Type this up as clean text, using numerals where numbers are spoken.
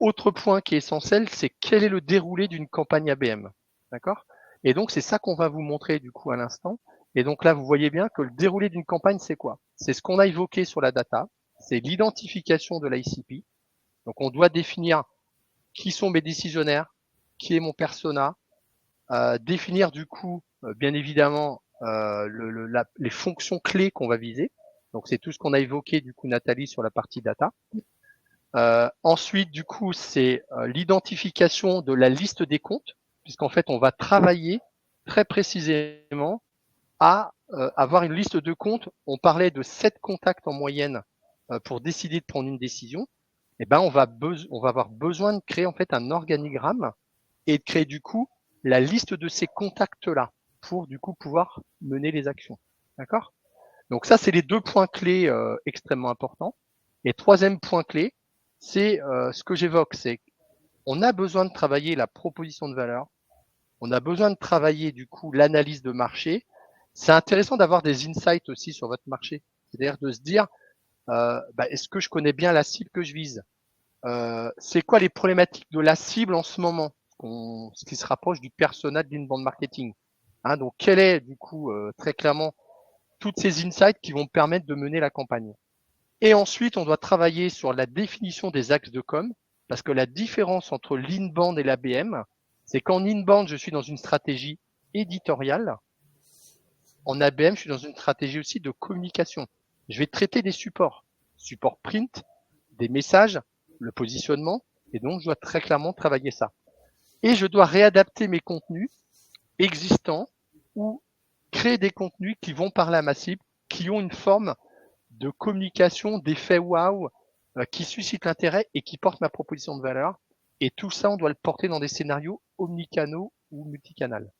Autre point qui est essentiel, c'est quel est le déroulé d'une campagne ABM. D'accord? Et donc, c'est ça qu'on va vous montrer du coup à l'instant. Et donc là, vous voyez bien que le déroulé d'une campagne, c'est quoi? C'est ce qu'on a évoqué sur la data, c'est l'identification de l'ICP. Donc, on doit définir qui sont mes décisionnaires, qui est mon persona, définir du coup, bien évidemment, les fonctions clés qu'on va viser. Donc, c'est tout ce qu'on a évoqué du coup, Nathalie, sur la partie data. Ensuite, du coup, c'est l'identification de la liste des comptes, puisqu'en fait, on va travailler très précisément à avoir une liste de comptes. On parlait de 7 contacts en moyenne pour décider de prendre une décision. Eh ben, on va avoir besoin de créer en fait un organigramme et de créer du coup la liste de ces contacts-là pour du coup pouvoir mener les actions. D'accord? Donc ça, c'est les 2 points clés extrêmement importants. Et troisième point clé, c'est ce que j'évoque, c'est on a besoin de travailler la proposition de valeur, on a besoin de travailler du coup l'analyse de marché. C'est intéressant d'avoir des insights aussi sur votre marché, c'est-à-dire de se dire est-ce que je connais bien la cible que je vise, c'est quoi les problématiques de la cible en ce moment, ce qui se rapproche du persona de l'inbound marketing. Hein, donc quel est du coup très clairement toutes ces insights qui vont permettre de mener la campagne. Et ensuite, on doit travailler sur la définition des axes de com, parce que la différence entre l'inbound et l'ABM, c'est qu'en inbound, je suis dans une stratégie éditoriale. En ABM, je suis dans une stratégie aussi de communication. Je vais traiter des supports, support print, des messages, le positionnement, et donc je dois très clairement travailler ça. Et je dois réadapter mes contenus existants ou créer des contenus qui vont parler à ma cible, qui ont une forme de communication, d'effet wow, qui suscite l'intérêt et qui porte ma proposition de valeur. Et tout ça, on doit le porter dans des scénarios omnicanaux ou multicanal.